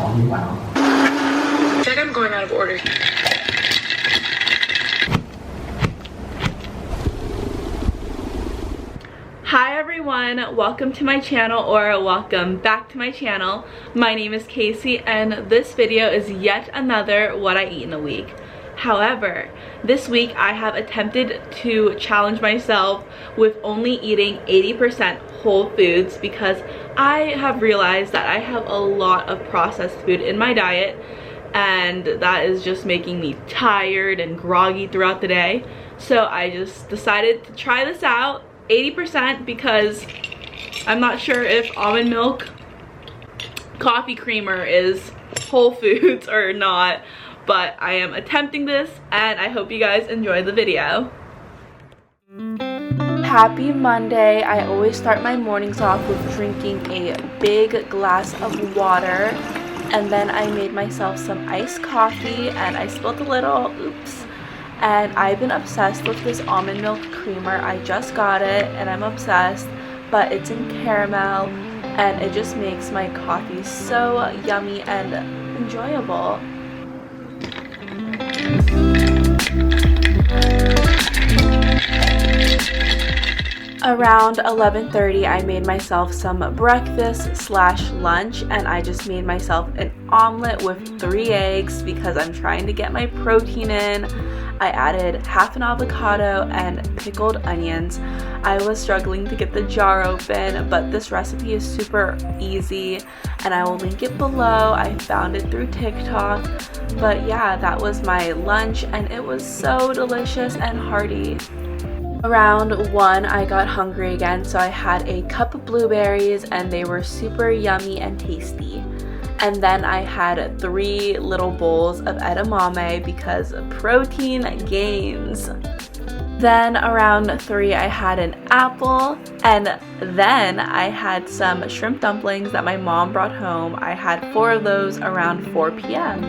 I feel like I'm going out of order. Hi everyone, welcome to my channel, or welcome back to my channel. My name is Casey and this video is yet another what I eat in a week. However, this week I have attempted to challenge myself with only eating 80% whole foods because I have realized that I have a lot of processed food in my diet and that is just making me tired and groggy throughout the day. So I just decided to try this out, 80%, because I'm not sure if almond milk coffee creamer is whole foods or not. But I am attempting this and I hope you guys enjoy the video. Happy Monday. I always start my mornings off with drinking a big glass of water, and then I made myself some iced coffee and I spilled a little, oops. And I've been obsessed with this almond milk creamer. I just got it and I'm obsessed, but it's in caramel and it just makes my coffee so yummy and enjoyable. Around 11:30 I made myself some breakfast slash lunch, and I just made myself an omelet with 3 eggs because I'm trying to get my protein in. I added half an avocado and pickled onions. I was struggling to get the jar open, but this recipe is super easy and I will link it below. I found it through TikTok. But yeah, that was my lunch and it was so delicious and hearty. Around 1 I got hungry again, so I had a cup of blueberries and they were super yummy and tasty. And then I had 3 little bowls of edamame because protein gains. Then around 3 I had an apple, and then I had some shrimp dumplings that my mom brought home. I had 4 of those around 4 p.m.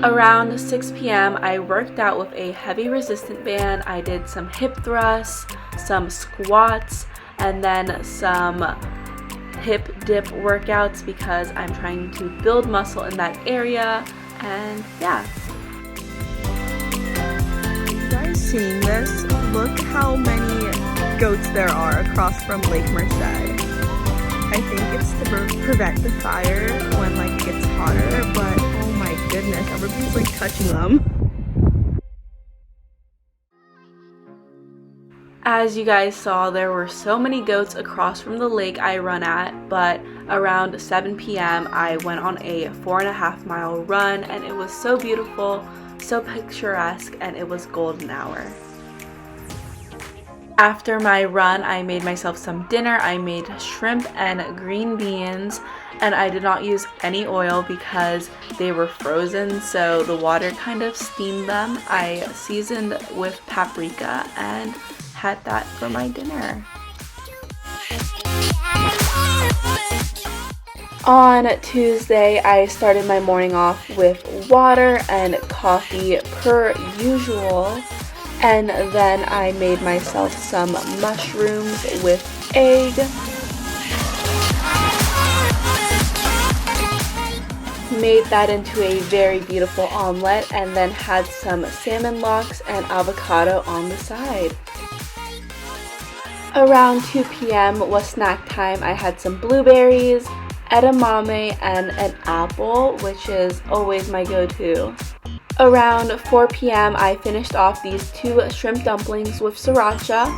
Around 6 p.m. I worked out with a heavy resistant band. I did some hip thrusts, some squats, and then some hip dip workouts because I'm trying to build muscle in that area. And yeah. You guys seeing this? Look how many goats there are across from Lake Merced. I think it's to prevent the fire when like it gets hotter, but oh my goodness, everybody's like touching them. As you guys saw, there were so many goats across from the lake I run at, but around 7 p.m. I went on a 4.5 mile run and it was so beautiful, so picturesque, and it was golden hour. After my run, I made myself some dinner. I made shrimp and green beans, and I did not use any oil because they were frozen, so the water kind of steamed them. I seasoned with paprika and had that for my dinner. On Tuesday, I started my morning off with water and coffee per usual. And then I made myself some mushrooms with egg. Made that into a very beautiful omelet and then had some salmon lox and avocado on the side. Around 2 p.m. was snack time. I had some blueberries, edamame, and an apple, which is always my go-to. Around 4 p.m. I finished off these 2 shrimp dumplings with sriracha,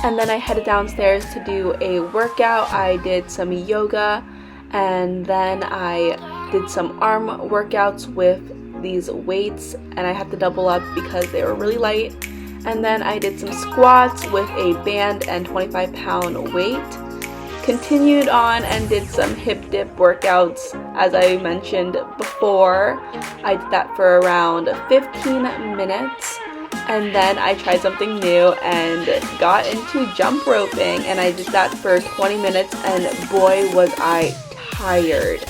and then I headed downstairs to do a workout. I did some yoga, and then I did some arm workouts with these weights, and I had to double up because they were really light. And then I did some squats with a band and 25-pound weight. Continued on and did some hip dip workouts as I mentioned before. I did that for around 15 minutes, and then I tried something new and got into jump roping, and I did that for 20 minutes and boy was I tired.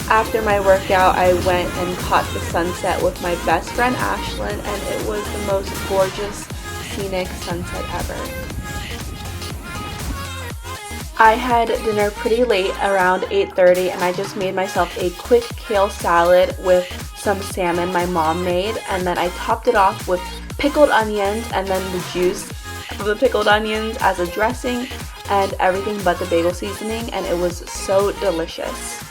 After my workout, I went and caught the sunset with my best friend Ashlyn, and it was the most gorgeous scenic sunset ever. I had dinner pretty late, around 8:30, and I just made myself a quick kale salad with some salmon my mom made, and then I topped it off with pickled onions and then the juice of the pickled onions as a dressing and everything but the bagel seasoning, and it was so delicious.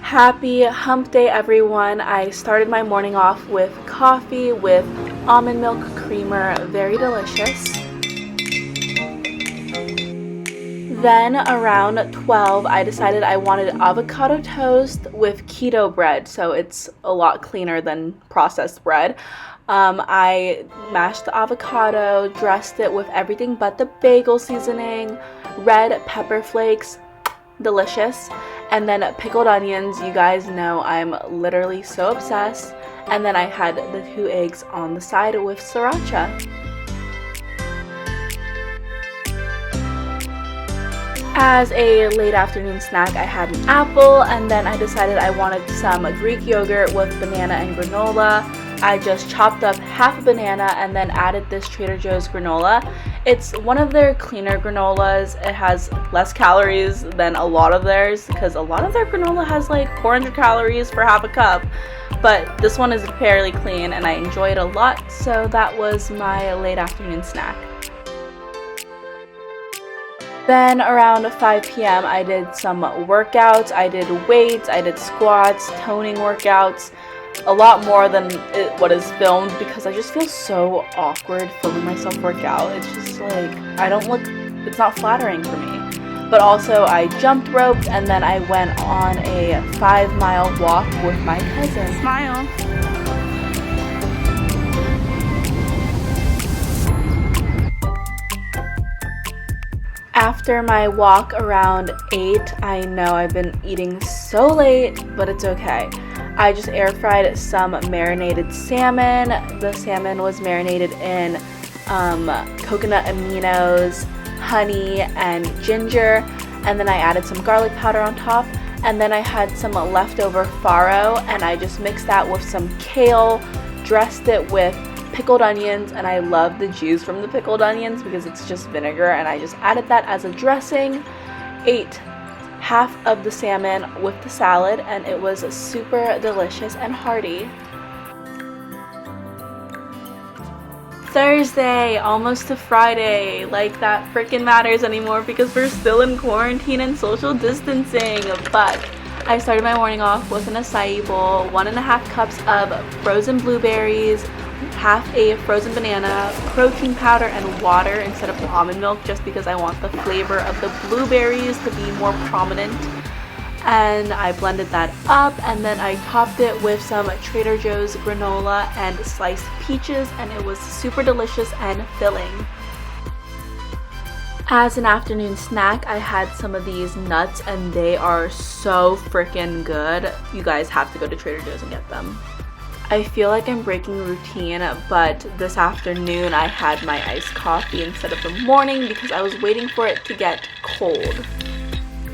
Happy hump day, everyone. I started my morning off with coffee with almond milk creamer, very delicious. Then around 12, I decided I wanted avocado toast with keto bread, so it's a lot cleaner than processed bread. I mashed the avocado, dressed it with everything but the bagel seasoning, red pepper flakes, delicious, and then pickled onions. You guys know I'm literally so obsessed. And then I had the 2 eggs on the side with sriracha. As a late afternoon snack, I had an apple, and then I decided I wanted some Greek yogurt with banana and granola. I just chopped up half a banana and then added this Trader Joe's granola. It's one of their cleaner granolas. It has less calories than a lot of theirs because a lot of their granola has like 400 calories for half a cup. But this one is fairly clean and I enjoy it a lot, so that was my late afternoon snack. Then around 5 p.m. I did some workouts. I did weights, I did squats, toning workouts, a lot more than what is filmed because I just feel so awkward filming myself work out. It's just like, it's not flattering for me. But also I jumped ropes and then I went on a 5-mile walk with my cousin. Smile! After my walk around 8, I know I've been eating so late, but it's okay. I just air fried some marinated salmon. The salmon was marinated in coconut aminos, honey, and ginger, and then I added some garlic powder on top, and then I had some leftover farro, and I just mixed that with some kale, dressed it with pickled onions, and I love the juice from the pickled onions because it's just vinegar, and I just added that as a dressing. Ate half of the salmon with the salad, and it was super delicious and hearty. Thursday, almost to Friday, like that freaking matters anymore because we're still in quarantine and social distancing, but I started my morning off with an acai bowl, 1.5 cups of frozen blueberries, half a frozen banana, protein powder, and water instead of the almond milk just because I want the flavor of the blueberries to be more prominent. And I blended that up, and then I topped it with some Trader Joe's granola and sliced peaches, and it was super delicious and filling. As an afternoon snack, I had some of these nuts, and they are so freaking good. You guys have to go to Trader Joe's and get them. I feel like I'm breaking routine, but this afternoon I had my iced coffee instead of the morning because I was waiting for it to get cold.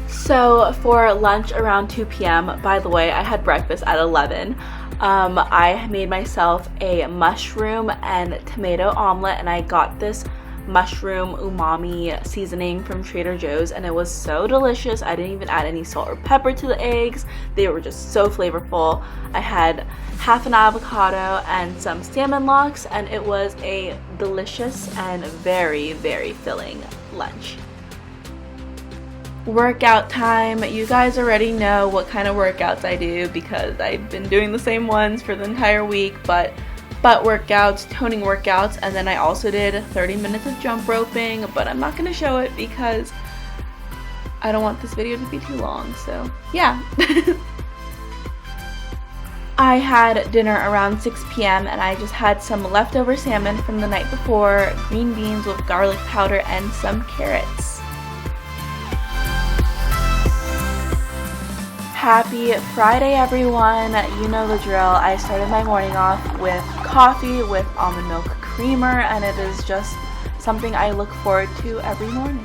So for lunch around 2 p.m., by the way, I had breakfast at 11. I made myself a mushroom and tomato omelet, and I got this mushroom umami seasoning from Trader Joe's, and it was so delicious. I didn't even add any salt or pepper to the eggs. They were just so flavorful. I had half an avocado and some salmon lox, and it was a delicious and very, very filling lunch. Workout time. You guys already know what kind of workouts I do because I've been doing the same ones for the entire week, but butt workouts, toning workouts, and then I also did 30 minutes of jump roping, but I'm not going to show it because I don't want this video to be too long, so yeah. I had dinner around 6 p.m. and I just had some leftover salmon from the night before, green beans with garlic powder, and some carrots. Happy Friday, everyone. You know the drill. I started my morning off with coffee with almond milk creamer, and it is just something I look forward to every morning.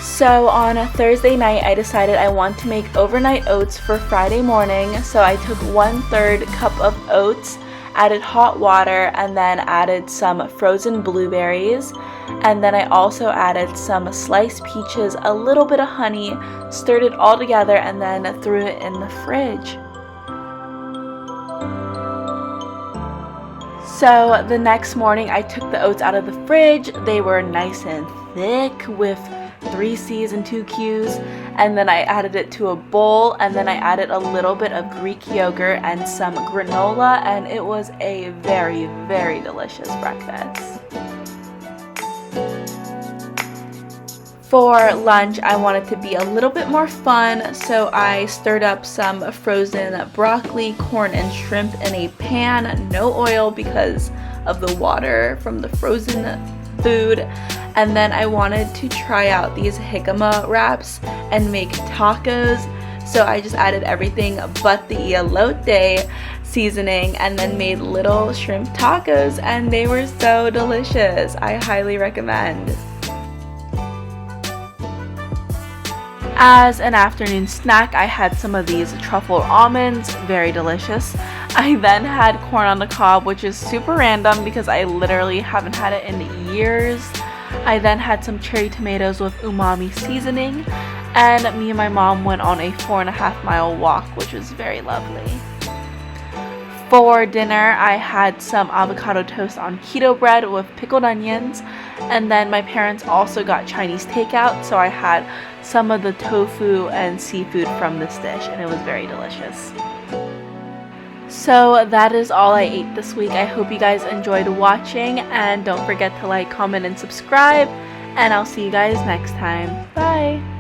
So on a Thursday night, I decided I want to make overnight oats for Friday morning. So I took 1/3 cup of oats, added hot water, and then added some frozen blueberries, and then I also added some sliced peaches, a little bit of honey, stirred it all together, and then threw it in the fridge. So the next morning I took the oats out of the fridge. They were nice and thick with 3 C's and 2 Q's, and then I added it to a bowl, and then I added a little bit of Greek yogurt and some granola, and it was a very, very delicious breakfast. For lunch, I wanted to be a little bit more fun, so I stirred up some frozen broccoli, corn, and shrimp in a pan, no oil because of the water from the frozen food. And then I wanted to try out these jicama wraps and make tacos, so I just added everything but the elote seasoning and then made little shrimp tacos, and they were so delicious. I highly recommend. As an afternoon snack, I had some of these truffle almonds, very delicious. I then had corn on the cob, which is super random because I literally haven't had it in years. I then had some cherry tomatoes with umami seasoning, and me and my mom went on a 4.5-mile walk, which was very lovely. For dinner, I had some avocado toast on keto bread with pickled onions, and then my parents also got Chinese takeout, so I had some of the tofu and seafood from this dish, and it was very delicious. So that is all I ate this week. I hope you guys enjoyed watching, and don't forget to like, comment, and subscribe, and I'll see you guys next time. Bye!